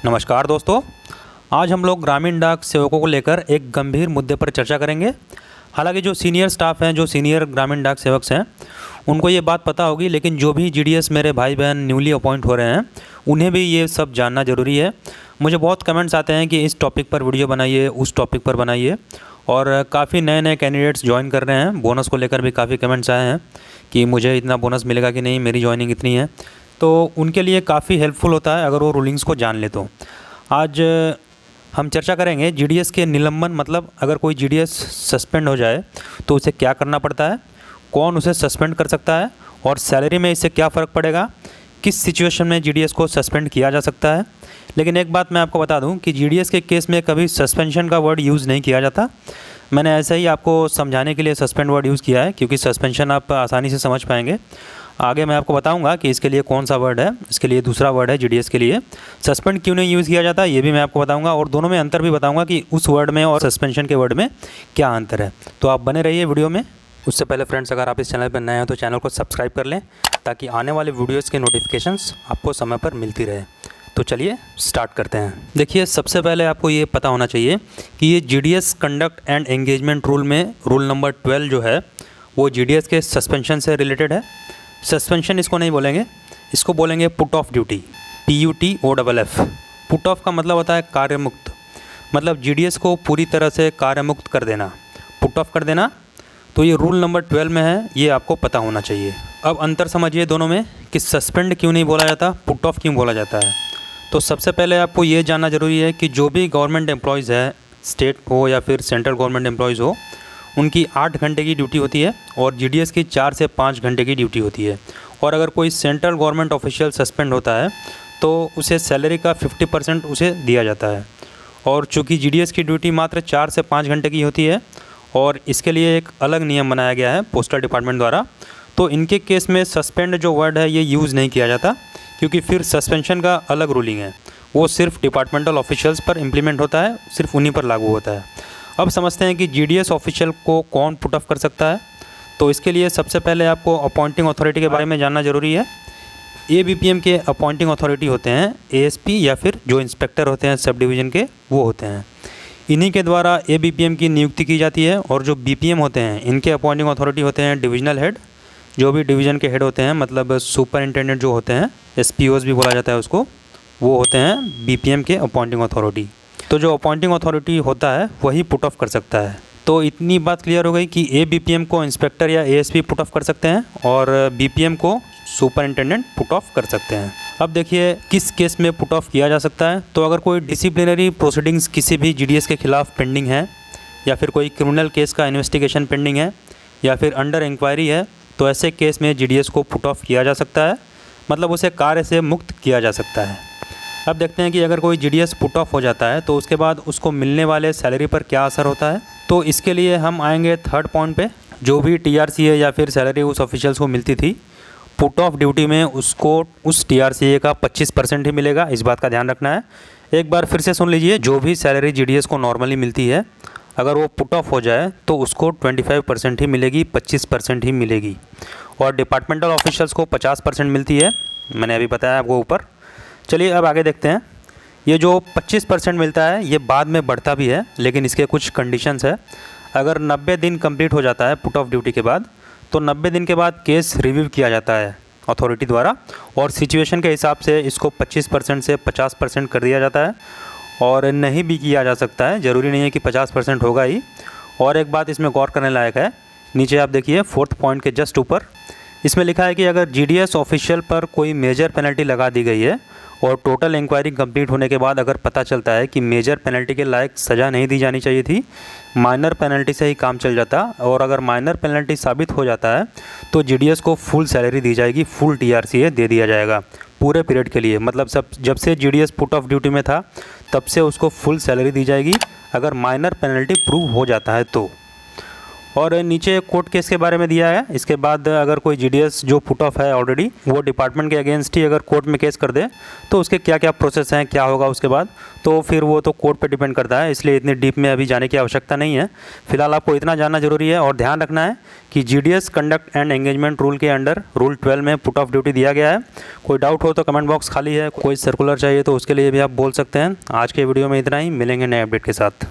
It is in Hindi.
नमस्कार दोस्तों, आज हम लोग ग्रामीण डाक सेवकों को लेकर एक गंभीर मुद्दे पर चर्चा करेंगे। हालांकि जो सीनियर स्टाफ हैं, जो सीनियर ग्रामीण डाक सेवक हैं, उनको ये बात पता होगी, लेकिन जो भी जीडीएस मेरे भाई बहन न्यूली अपॉइंट हो रहे हैं, उन्हें भी ये सब जानना ज़रूरी है। मुझे बहुत कमेंट्स आते हैं कि इस टॉपिक पर वीडियो बनाइए, उस टॉपिक पर बनाइए, और काफ़ी नए नए कैंडिडेट्स ज्वाइन कर रहे हैं। बोनस को लेकर भी काफ़ी कमेंट्स आए हैं कि मुझे इतना बोनस मिलेगा कि नहीं, मेरी ज्वाइनिंग इतनी है। तो उनके लिए काफ़ी हेल्पफुल होता है अगर वो रूलिंग्स को जान ले। तो आज हम चर्चा करेंगे जीडीएस के निलंबन, मतलब अगर कोई जीडीएस सस्पेंड हो जाए तो उसे क्या करना पड़ता है, कौन उसे सस्पेंड कर सकता है, और सैलरी में इससे क्या फ़र्क पड़ेगा, किस सिचुएशन में जीडीएस को सस्पेंड किया जा सकता है। लेकिन एक बात मैं आपको बता दूं कि जीडीएस के केस में कभी सस्पेंशन का वर्ड यूज़ नहीं किया जाता। मैंने ऐसे ही आपको समझाने के लिए सस्पेंड वर्ड यूज़ किया है, क्योंकि सस्पेंशन आप आसानी से समझ पाएंगे। आगे मैं आपको बताऊंगा कि इसके लिए कौन सा वर्ड है, इसके लिए दूसरा वर्ड है जीडीएस के लिए। सस्पेंड क्यों नहीं यूज़ किया जाता, ये भी मैं आपको बताऊंगा, और दोनों में अंतर भी बताऊंगा कि उस वर्ड में और सस्पेंशन के वर्ड में क्या अंतर है। तो आप बने रहिए वीडियो में। उससे पहले फ्रेंड्स, अगर आप इस चैनल पर नए हैं तो चैनल को सब्सक्राइब कर लें, ताकि आने वाले वीडियोज़ के नोटिफिकेशंस आपको समय पर मिलती रहे। तो चलिए स्टार्ट करते हैं। देखिए, सबसे पहले आपको ये पता होना चाहिए कि ये GDS conduct and engagement rule में रूल नंबर 12 जो है वो जीडीएस के सस्पेंशन से रिलेटेड है। सस्पेंशन इसको नहीं बोलेंगे, इसको बोलेंगे put off duty, PUTOFF। Put off का मतलब होता है कार्यमुक्त, मतलब जीडीएस को पूरी तरह से कार्यमुक्त कर देना, पुट ऑफ कर देना। तो ये रूल नंबर 12 में है, ये आपको पता होना चाहिए। अब अंतर समझिए दोनों में कि सस्पेंड क्यों नहीं बोला जाता, पुट ऑफ क्यों बोला जाता है। तो सबसे पहले आपको ये जानना ज़रूरी है कि जो भी गवर्नमेंट एम्प्लॉयज़ है, स्टेट हो या फिर सेंट्रल गवर्नमेंट एम्प्लॉयज़ हो, उनकी 8 घंटे की ड्यूटी होती है और जीडीएस की 4 से 5 घंटे की ड्यूटी होती है। और अगर कोई सेंट्रल गवर्नमेंट ऑफिशियल सस्पेंड होता है तो उसे सैलरी का 50% उसे दिया जाता है। और चूँकि जीडीएस की ड्यूटी मात्र 4 से 5 घंटे की होती है, और इसके लिए एक अलग नियम बनाया गया है पोस्टल डिपार्टमेंट द्वारा, तो इनके केस में सस्पेंड जो वर्ड है ये यूज़ नहीं किया जाता, क्योंकि फिर सस्पेंशन का अलग रूलिंग है, वो सिर्फ डिपार्टमेंटल ऑफिशियल्स पर इम्प्लीमेंट होता है, सिर्फ उन्हीं पर लागू होता है। अब समझते हैं कि जीडीएस ऑफिशियल को कौन पुट ऑफ कर सकता है। तो इसके लिए सबसे पहले आपको अपॉइंटिंग अथॉरिटी के बारे में जानना ज़रूरी है। ABPM के अपॉइंटिंग अथॉरिटी होते हैं ASP, या फिर जो इंस्पेक्टर होते हैं सब डिवीज़न के, वो होते हैं। इन्हीं के द्वारा ABPM की नियुक्ति की जाती है। और जो BPM होते हैं, इनके अपॉइंटिंग अथॉरिटी होते हैं डिविजनल हेड, जो भी डिवीज़न के हेड होते हैं, मतलब सुपरिंटेंडेंट जो होते हैं, SPOs भी बोला जाता है उसको, वो होते हैं BPM के अपॉइंटिंग अथॉरिटी। तो जो अपॉइंटिंग अथॉरिटी होता है वही पुट ऑफ कर सकता है। तो इतनी बात क्लियर हो गई कि ABPM को इंस्पेक्टर या ASP पुट ऑफ कर सकते हैं, और BPM को सुपरिंटेंडेंट पुट ऑफ कर सकते हैं। अब देखिए किस केस में पुट ऑफ किया जा सकता है। तो अगर कोई डिसिप्लिनरी प्रोसीडिंग्स किसी भी जीडीएस के खिलाफ पेंडिंग है, या फिर कोई क्रिमिनल केस का इन्वेस्टिगेशन पेंडिंग है, या फिर अंडर इंक्वायरी है, तो ऐसे केस में जीडीएस को पुट ऑफ किया जा सकता है, मतलब उसे कार्य से मुक्त किया जा सकता है। अब देखते हैं कि अगर कोई जीडीएस पुट ऑफ हो जाता है तो उसके बाद उसको मिलने वाले सैलरी पर क्या असर होता है। तो इसके लिए हम आएंगे थर्ड पॉइंट पे। जो भी TRCA या फिर सैलरी उस ऑफिशियल्स को मिलती थी, पुट ऑफ ड्यूटी में उसको उस TRCA का 25% ही मिलेगा, इस बात का ध्यान रखना है। एक बार फिर से सुन लीजिए, जो भी सैलरी जीडीएस को नॉर्मली मिलती है, अगर वो पुट ऑफ हो जाए तो उसको 25% ही मिलेगी, 25% ही मिलेगी। और डिपार्टमेंटल ऑफिशियल्स को 50% मिलती है, मैंने अभी बताया आपको ऊपर। चलिए अब आगे देखते हैं। ये जो 25% मिलता है ये बाद में बढ़ता भी है, लेकिन इसके कुछ कंडीशंस है। अगर 90 दिन कंप्लीट हो जाता है पुट ऑफ ड्यूटी के बाद, तो 90 दिन के बाद केस रिव्यू किया जाता है अथॉरिटी द्वारा, और सिचुएशन के हिसाब से इसको 25% से 50% कर दिया जाता है। और नहीं भी किया जा सकता है, ज़रूरी नहीं है कि 50% होगा ही। और एक बात इसमें गौर करने लायक है, नीचे आप देखिए 4th पॉइंट के जस्ट ऊपर, इसमें लिखा है कि अगर जीडीएस ऑफिशियल पर कोई मेजर पेनल्टी लगा दी गई है और टोटल इंक्वायरी कंप्लीट होने के बाद अगर पता चलता है कि मेजर पेनल्टी के लायक सज़ा नहीं दी जानी चाहिए थी, माइनर पेनल्टी से ही काम चल जाता, और अगर माइनर पेनल्टी साबित हो जाता है तो जीडीएस को फुल सैलरी दी जाएगी, फुल TRCA दे दिया जाएगा पूरे पीरियड के लिए। मतलब जब से जीडीएस पुट ऑफ ड्यूटी में था तब से उसको फुल सैलरी दी जाएगी, अगर माइनर पेनल्टी प्रूव हो जाता है तो। और नीचे कोर्ट केस के बारे में दिया है। इसके बाद अगर कोई जीडीएस जो पुट ऑफ है ऑलरेडी, वो डिपार्टमेंट के अगेंस्ट ही अगर कोर्ट में केस कर दे तो उसके क्या क्या प्रोसेस हैं, क्या होगा उसके बाद, तो फिर वो तो कोर्ट पे डिपेंड करता है, इसलिए इतनी डीप में अभी जाने की आवश्यकता नहीं है। फिलहाल आपको इतना जानना जरूरी है और ध्यान रखना है कि GDS conduct and engagement rule के अंडर रूल 12 में पुट ऑफ ड्यूटी दिया गया है। कोई डाउट हो तो कमेंट बॉक्स खाली है, कोई सर्कुलर चाहिए तो उसके लिए भी आप बोल सकते हैं। आज के वीडियो में इतना ही, मिलेंगे नए अपडेट के साथ।